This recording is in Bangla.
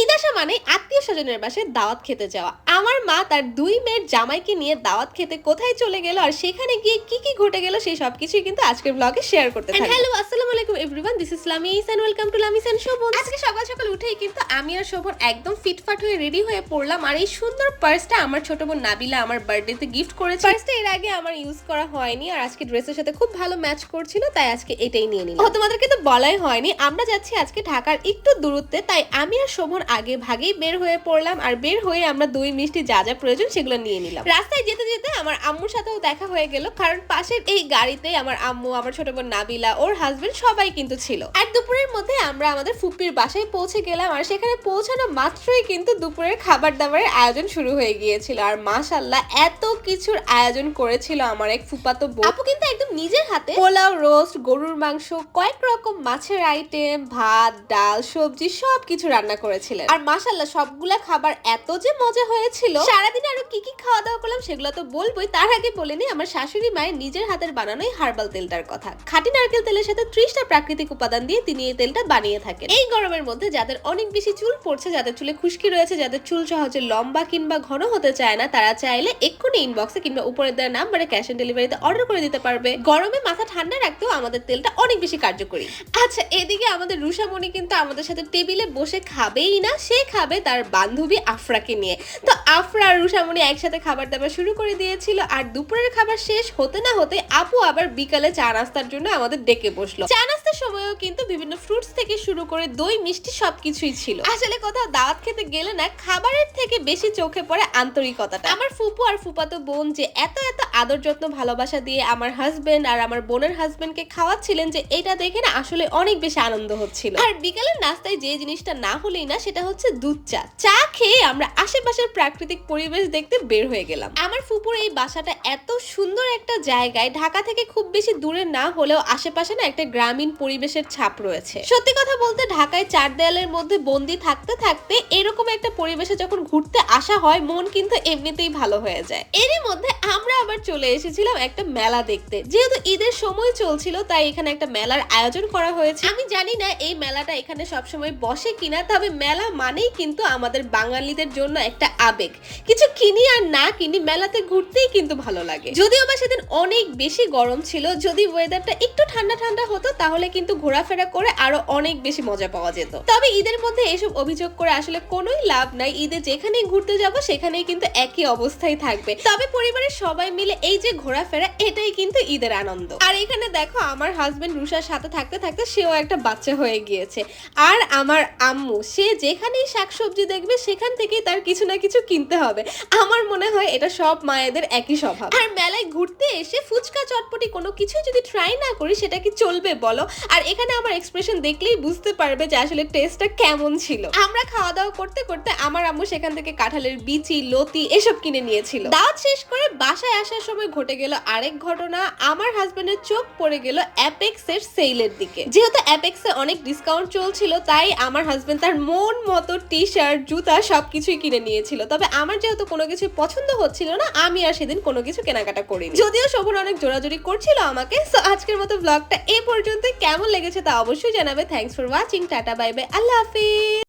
ঈদ আসা মানে আত্মীয় স্বজনের বাসায় দাওয়াত খেতে যাওয়া। আমার মা তার ২ মেয়ের জামাইকে নিয়ে দাওয়াত খেতে কোথায় চলে গেল আর সেখানে গিয়ে কি কি ঘটে গেল সেই সবকিছুই কিন্তু আজকের ব্লগে শেয়ার করতে থাকবো। হ্যালো আসসালামু আলাইকুম everyone, this is Lamis and welcome to Lamis and Shovon. আজকে সকাল সকাল উঠেই কিন্তু আমি আর শোভন একদম ফিটফাট হয়ে রেডি হয়ে পড়লাম। আর এই সুন্দর পার্সটা আমার ছোট বোন নাবিলা আমার বার্থডেতে গিফট করেছে। পার্সটা এর আগে আমার ইউজ করা হয়নি আর আজকে ড্রেসের সাথে খুব ভালো ম্যাচ করছিল, তাই আজকে এটাই নিয়ে নিলাম। তোমাদেরকে তো বলাই হয়নি, আমরা যাচ্ছি আজকে ঢাকার একটু দূরত্বে, তাই আমি আর শোভন আগে ভাগেই বের হয়ে পড়লাম। আর বের হয়ে আমরা দই মিষ্টি যা যা প্রয়োজন সেগুলো নিয়ে নিলাম। রাস্তায় যেতে যেতে আমার আম্মুর সাথেও দেখা হয়ে গেল, কারণ পাশের এই গাড়িতে আমার আম্মু, আমার ছোট বোন নাবিলা, ওর হাজবেন্ড সবাই কিন্তু ছিল। আর দুপুরের মধ্যে আমরা আমাদের ফুপির বাসায় পৌঁছে গেলাম। আর সেখানে পৌঁছানো মাত্রই কিন্তু দুপুরের খাবার দাবারের আয়োজন শুরু হয়ে গিয়েছিল। আর মাশাআল্লাহ এত কিছুর আয়োজন করেছিল আমার এক ফুপাতো বোন। আপু কিন্তু একদম নিজের হাতে পোলাও, রোস্ট, গরুর মাংস, কয়েক রকম মাছের আইটেম, ভাত, ডাল, সবজি সবকিছু রান্না করেছিলেন। আর মাশাআল্লাহ সবগুলা খাবার এত যে মজা হয়েছিল। সারাদিন আরো কি কি খাওয়া দাওয়া করলাম সেগুলো তো বলবোই, তার আগে বলে নিই আমার শাশুড়ি মায়ের নিজের হাতের বানানোই হার্বাল তেলটার কথা। খাঁটি নারকেল তেলের সাথে 30টা প্রাকৃতিক উপাদান দিয়ে তিনি এই তেলটা বানিয়ে থাকেন। এই গরমের মধ্যে যাদের অনেক বেশি চুল পড়ছে, যাদের চুলে খুশকি রয়েছে, যাদের চুল সহজে লম্বা কিংবা ঘন হতে চায় না, তারা চাইলে এক্ষুনি ইনবক্সে কিংবা উপরে দেওয়া নাম্বারে ক্যাশ অন ডেলিভারিতে অর্ডার করে দিতে পারবে। গরমে মাথা ঠান্ডা রাখতেও আমাদের তেলটা অনেক বেশি কার্যকরী। আচ্ছা, এদিকে আমাদের রুষামণি কিন্তু আমাদের সাথে টেবিলে বসে খাবেই না, সে খাবে তার বান্ধবী আফরাকে নিয়ে। তো আফরা আর রুষামণি একসাথে খাবার দাবার শুরু করে দিয়েছিল। আর দুপুরের খাবার শেষ হতে না হতে আপু আবার বিকালে চা নাস্তার জন্য আমাদের ডেকে বসলো। চা নাস্তার সময়ও কিন্তু বিভিন্ন ফ্রুটস থেকে শুরু করে দই মিষ্টি সবকিছুই ছিল। আসলে কোথাও দাওয়াত খেতে গেলে না খাবারের থেকে বেশি চোখে পড়ে আন্তরিকতাটা। আমার ফুপু আর ফুপাতো বোন যে এত এত আদর যত্ন ভালোবাসা দিয়ে আমার হাজবেন্ড আর আমার বোনের হাজবেন্ডকে খাওয়াচ্ছিলেন, যে এটা দেখে না আসলে অনেক বেশি আনন্দ হচ্ছিল। আর বিকালের নাস্তায় যে জিনিসটা না হলেই না সেটা হচ্ছে দুধ চা। চা খেয়ে আমরা আশেপাশের প্রাকৃতিক পরিবেশ দেখতে বের হয়ে গেলাম। আমার ফুপুর এই বাসাটা এত সুন্দর একটা জায়গায়, ঢাকা থেকে খুব বেশি দূরে না হলেও আশেপাশে না একটা গ্রামীণ পরিবেশের ছাপ রয়েছে। সত্যি কথা বলতে ঢাকায় চার দেয়ালের মধ্যে বন্দি থাকতে থাকতে এরকম একটা পরিবেশে যখন ঘুরতে আসা হয়, মন কিন্তু এমনিতেই ভালো হয়ে যায়। এরই মধ্যে আমরা আবার চলে এসেছিলাম একটা মেলা দেখতে। যেহেতু ঈদের সময় চলছিল, তাই এখানে একটা মেলার আয়োজন করা হয়েছে। আমি জানি না এই মেলাটা এখানে সবসময় বসে কিনা, তবে মেলা মানেই কিন্তু আমাদের বাঙালিদের জন্য একটা আবেগ। কিছু কিনি আর না কিনি, মেলাতে ঘুরতেই কিন্তু ভালো লাগে। যদিও বা সেদিন অনেক বেশি গরম ছিল, যদি ওয়েদারটা একটু ঠান্ডা ঠান্ডা হতো তাহলে কিন্তু ঘোরাফেরা করে আরো অনেক বেশি মজা পাওয়া যেত। তবে ঈদের মধ্যে এসব অভিযোগ করে আসলে কোনোই লাভ নাই। ঈদে যেখানেই ঘুরতে যাব সেখানেই কিন্তু একই অবস্থায় থাকবে। তবে পরিবারের সবাই মিলে এই যে ঘোরাফেরা, এটাই কিন্তু ঈদের আনন্দ। আর এখানে দেখো আমার হাজবেন্ড রুষার সাথে থাকতে থাকতে সেও একটা বাচ্চা হয়ে গিয়েছে। আর আমার আম্মু, সে যেখানেই শাকসবজি দেখবে সেখান থেকেই তার কিছু না কিছু কিনতে হবে। আমার মনে হয় এটা সব মায়েদের একই স্বভাব। আর মেলায় ঘুরতে এসে ফুচকা চটপটি কোনো কিছু যদি ট্রাই না করি সেটা কি চলবে বলো? আর এখানে আমার এক্সপ্রেশন দেখলেই বুঝতে পারবে যে আসলে টেস্টটা কেমন ছিল। আমরা খাওয়া দাওয়া করতে করতে আমার আম্মু সেখান থেকে কাঁঠালের বিচি, লতি এসব কিনে নিয়েছিল। দাওয়াত শেষ করে বাসায় আসার সময় ঘটে গেল আরেক ঘটনা। আমার হাজবেন্ডের চোখ পড়ে গেল অ্যাপেক্সের সেলের দিকে। যেহেতু অ্যাপেক্সে অনেক ডিসকাউন্ট চলছিল, তাই আমার হাজবেন্ড তার মন মতো টি শার্ট, জুতা সবকিছুই কিনে নিয়েছিল। তবে আমার যেহেতু কোনো কিছু পছন্দ হচ্ছিল না, আমি আর সেদিন কোনো কিছু কেনাকাটা করিনি। যদিও শোভন অনেক জোরাজোরি করছিল আমাকে। সো আজকের মতো ব্লগটা এই পর্যন্ত। কেমন লেগেছে তা অবশ্যই জানাবে। Thanks for watching. Tata, bye bye, Allah Hafiz.